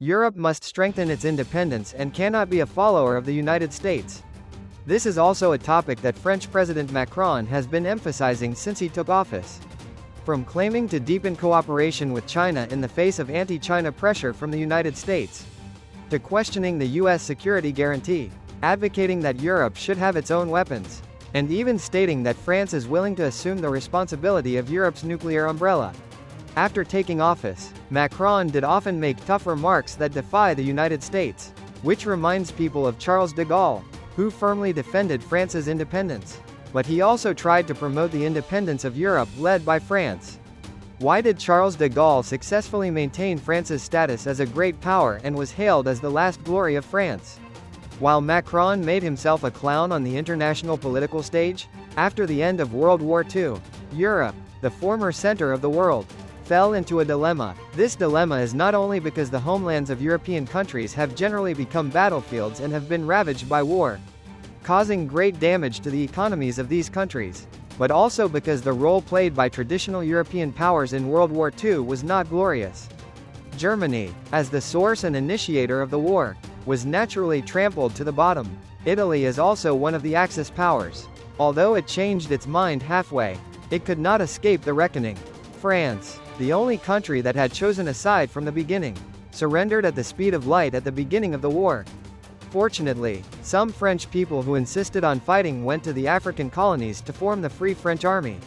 Europe must strengthen its independence and cannot be a follower of the United States. This is also a topic that French President Macron has been emphasizing since he took office. From claiming to deepen cooperation with China in the face of anti-China pressure from the United States, to questioning the U.S. security guarantee, advocating that Europe should have its own weapons, and even stating that France is willing to assume the responsibility of Europe's nuclear umbrella. After taking office, Macron did often make tough remarks that defy the United States, which reminds people of Charles de Gaulle, who firmly defended France's independence. But he also tried to promote the independence of Europe led by France. Why did Charles de Gaulle successfully maintain France's status as a great power and was hailed as the last glory of France? While Macron made himself a clown on the international political stage, after the end of World War II, Europe, the former center of the world, fell into a dilemma. This dilemma is not only because the homelands of European countries have generally become battlefields and have been ravaged by war, causing great damage to the economies of these countries, but also because the role played by traditional European powers in World War II was not glorious. Germany, as the source and initiator of the war, was naturally trampled to the bottom. Italy is also one of the Axis powers. Although it changed its mind halfway, it could not escape the reckoning. France, the only country that had chosen a side from the beginning, surrendered at the speed of light at the beginning of the war. Fortunately, some French people who insisted on fighting went to the African colonies to form the Free French Army.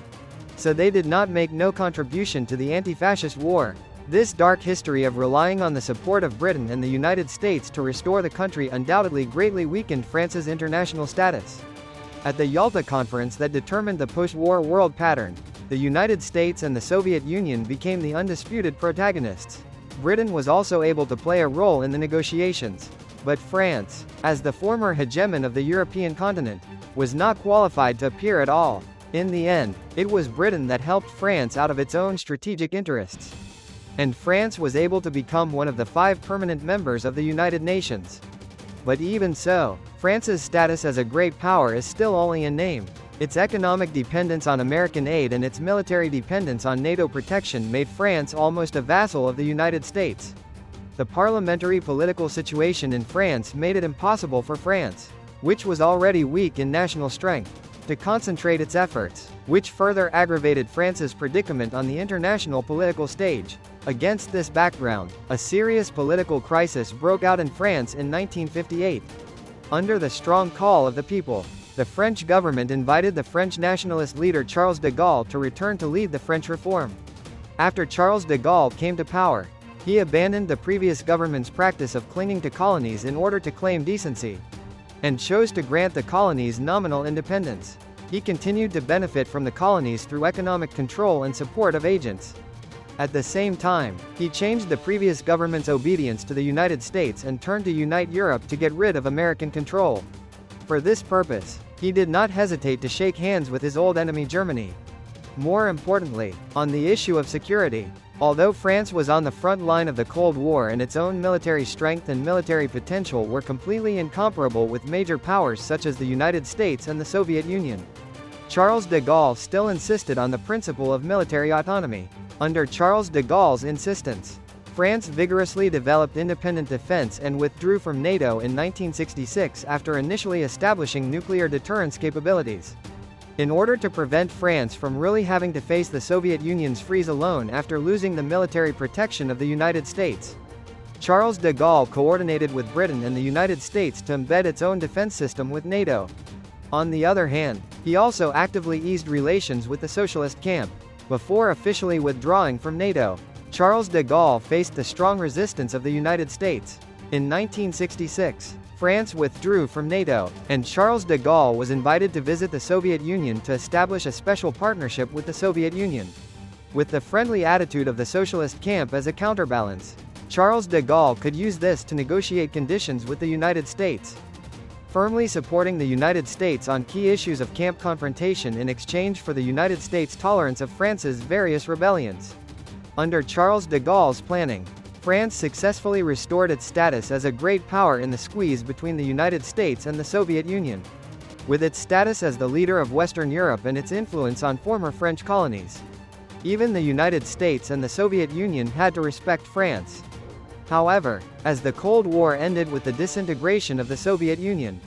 So they did not make no contribution to the anti-fascist war. This dark history of relying on the support of Britain and the United States to restore the country undoubtedly greatly weakened France's international status. At the Yalta Conference that determined the post-war world pattern, the United States and the Soviet Union became the undisputed protagonists. Britain was also able to play a role in the negotiations. But France, as the former hegemon of the European continent, was not qualified to appear at all. In the end, it was Britain that helped France out of its own strategic interests. And France was able to become one of the 5 permanent members of the United Nations. But even so, France's status as a great power is still only in name. Its economic dependence on American aid and its military dependence on NATO protection made France almost a vassal of the United States. The parliamentary political situation in France made it impossible for France, which was already weak in national strength, to concentrate its efforts, which further aggravated France's predicament on the international political stage. Against this background, a serious political crisis broke out in France in 1958. Under the strong call of the people, the French government invited the French nationalist leader Charles de Gaulle to return to lead the French reform. After Charles de Gaulle came to power, he abandoned the previous government's practice of clinging to colonies in order to claim decency, and chose to grant the colonies nominal independence. He continued to benefit from the colonies through economic control and support of agents. At the same time, he changed the previous government's obedience to the United States and turned to unite Europe to get rid of American control. For this purpose, he did not hesitate to shake hands with his old enemy Germany. More importantly, on the issue of security, although France was on the front line of the Cold War and its own military strength and military potential were completely incomparable with major powers such as the United States and the Soviet Union, Charles de Gaulle still insisted on the principle of military autonomy. Under Charles de Gaulle's insistence, France vigorously developed independent defense and withdrew from NATO in 1966 after initially establishing nuclear deterrence capabilities. In order to prevent France from really having to face the Soviet Union's freeze alone after losing the military protection of the United States, Charles de Gaulle coordinated with Britain and the United States to embed its own defense system with NATO. On the other hand, he also actively eased relations with the socialist camp. Before officially withdrawing from NATO, Charles de Gaulle faced the strong resistance of the United States. In 1966, France withdrew from NATO, and Charles de Gaulle was invited to visit the Soviet Union to establish a special partnership with the Soviet Union. With the friendly attitude of the socialist camp as a counterbalance, Charles de Gaulle could use this to negotiate conditions with the United States, firmly supporting the United States on key issues of camp confrontation in exchange for the United States' tolerance of France's various rebellions. Under Charles de Gaulle's planning, France successfully restored its status as a great power in the squeeze between the United States and the Soviet Union. With its status as the leader of Western Europe and its influence on former French colonies, even the United States and the Soviet Union had to respect France. However, as the Cold War ended with the disintegration of the Soviet Union,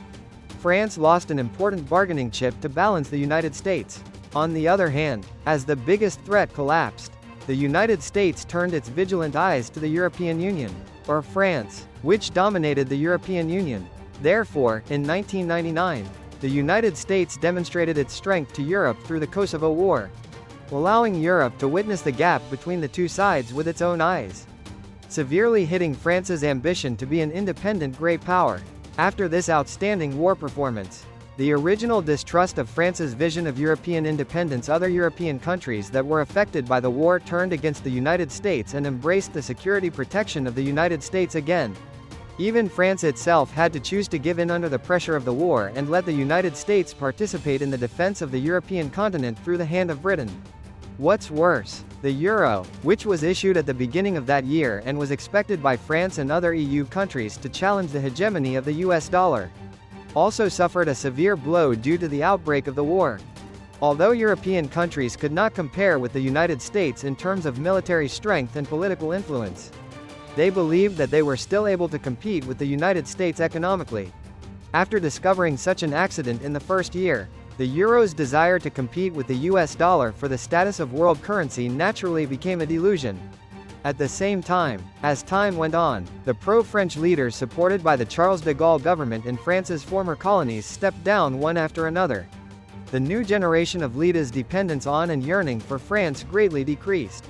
France lost an important bargaining chip to balance the United States. On the other hand, as the biggest threat collapsed, the United States turned its vigilant eyes to the European Union, or France, which dominated the European Union. Therefore, in 1999, the United States demonstrated its strength to Europe through the Kosovo War, allowing Europe to witness the gap between the two sides with its own eyes, severely hitting France's ambition to be an independent great power. After this outstanding war performance, the original distrust of France's vision of European independence, other European countries that were affected by the war turned against the United States and embraced the security protection of the United States again. Even France itself had to choose to give in under the pressure of the war and let the United States participate in the defense of the European continent through the hand of Britain. What's worse, the euro, which was issued at the beginning of that year and was expected by France and other EU countries to challenge the hegemony of the US dollar, also suffered a severe blow due to the outbreak of the war. Although European countries could not compare with the United States in terms of military strength and political influence, they believed that they were still able to compete with the United States economically. After discovering such an accident in the first year, the euro's desire to compete with the US dollar for the status of world currency naturally became a delusion. At the same time, as time went on, the pro-French leaders supported by the Charles de Gaulle government in France's former colonies stepped down one after another. The new generation of leaders' dependence on and yearning for France greatly decreased,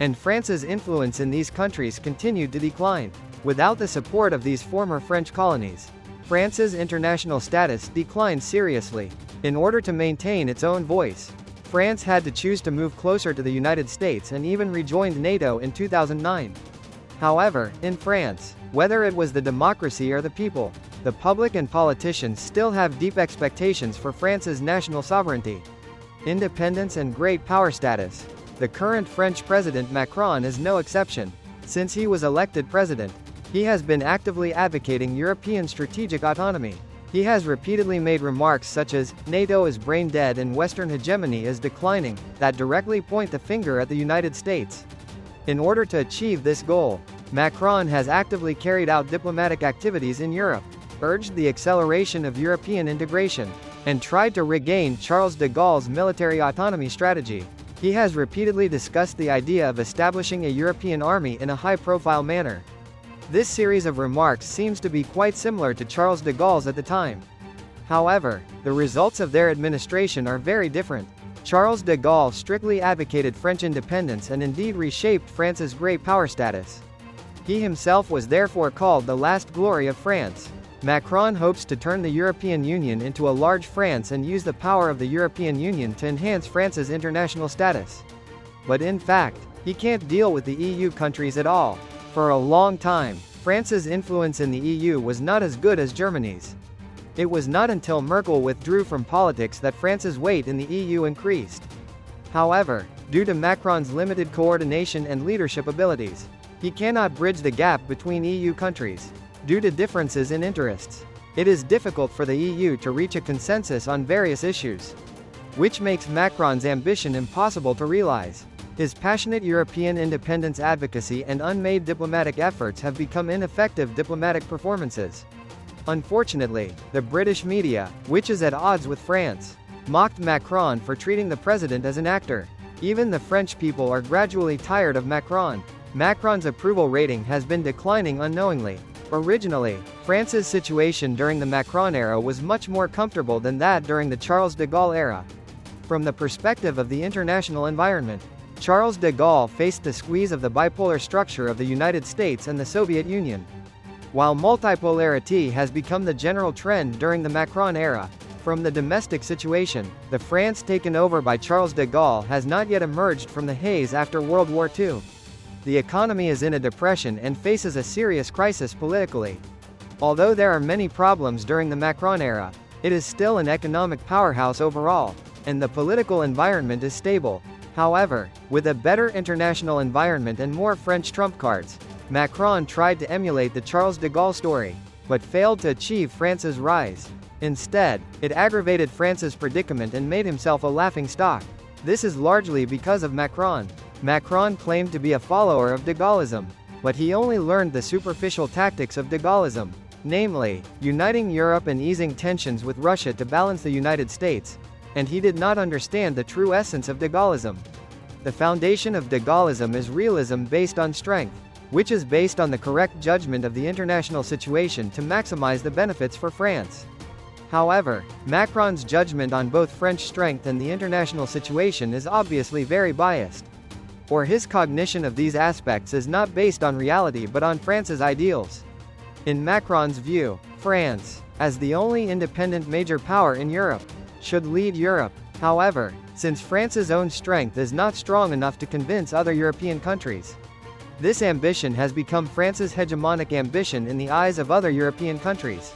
and France's influence in these countries continued to decline. Without the support of these former French colonies, France's international status declined seriously. In order to maintain its own voice, France had to choose to move closer to the United States and even rejoined NATO in 2009. However, in France, whether it was the democracy or the people, the public and politicians still have deep expectations for France's national sovereignty, independence and great power status. The current French President Macron is no exception. Since he was elected president, he has been actively advocating European strategic autonomy. He has repeatedly made remarks such as, NATO is brain dead and Western hegemony is declining, that directly point the finger at the United States. In order to achieve this goal, Macron has actively carried out diplomatic activities in Europe, urged the acceleration of European integration, and tried to regain Charles de Gaulle's military autonomy strategy. He has repeatedly discussed the idea of establishing a European army in a high-profile manner. This series of remarks seems to be quite similar to Charles de Gaulle's at the time. However, the results of their administration are very different. Charles de Gaulle strictly advocated French independence and indeed reshaped France's great power status. He himself was therefore called the last glory of France. Macron hopes to turn the European Union into a large France and use the power of the European Union to enhance France's international status. But in fact, he can't deal with the EU countries at all. For a long time, France's influence in the EU was not as good as Germany's. It was not until Merkel withdrew from politics that France's weight in the EU increased. However, due to Macron's limited coordination and leadership abilities, he cannot bridge the gap between EU countries. Due to differences in interests, it is difficult for the EU to reach a consensus on various issues, which makes Macron's ambition impossible to realize. His passionate European independence advocacy and unmade diplomatic efforts have become ineffective diplomatic performances. Unfortunately, the British media, which is at odds with France, mocked Macron for treating the president as an actor. Even the French people are gradually tired of Macron. Macron's approval rating has been declining unknowingly. Originally, France's situation during the Macron era was much more comfortable than that during the Charles de Gaulle era. From the perspective of the international environment, Charles de Gaulle faced the squeeze of the bipolar structure of the United States and the Soviet Union, while multipolarity has become the general trend during the Macron era. From the domestic situation, the France taken over by Charles de Gaulle has not yet emerged from the haze after World War II. The economy is in a depression and faces a serious crisis politically. Although there are many problems during the Macron era, it is still an economic powerhouse overall, and the political environment is stable. However, with a better international environment and more French trump cards, Macron tried to emulate the Charles de Gaulle story, but failed to achieve France's rise. Instead, it aggravated France's predicament and made himself a laughingstock. This is largely because of Macron. Macron claimed to be a follower of de Gaullism. but he only learned the superficial tactics of de Gaullism, namely, uniting Europe and easing tensions with Russia to balance the United States, and he did not understand the true essence of de Gaullism. The foundation of de Gaullism is realism based on strength, which is based on the correct judgment of the international situation to maximize the benefits for France. However, Macron's judgment on both French strength and the international situation is obviously very biased. Or his cognition of these aspects is not based on reality but on France's ideals. In Macron's view, France, as the only independent major power in Europe, should lead Europe. However, since France's own strength is not strong enough to convince other European countries, this ambition has become France's hegemonic ambition in the eyes of other European countries,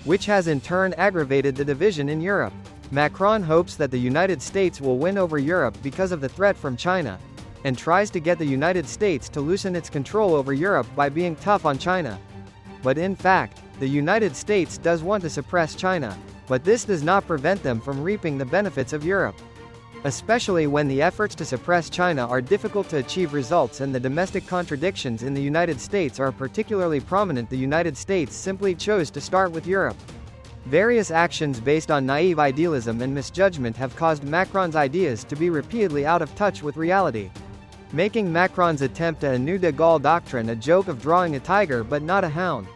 which has in turn aggravated the division in Europe. Macron hopes that the United States will win over Europe because of the threat from China, and tries to get the United States to loosen its control over Europe by being tough on China. But in fact, the United States does want to suppress China, but this does not prevent them from reaping the benefits of Europe. Especially when the efforts to suppress China are difficult to achieve results and the domestic contradictions in the United States are particularly prominent. The United States simply chose to start with Europe. Various actions based on naive idealism and misjudgment have caused Macron's ideas to be repeatedly out of touch with reality, making Macron's attempt at a new de Gaulle doctrine a joke of drawing a tiger but not a hound.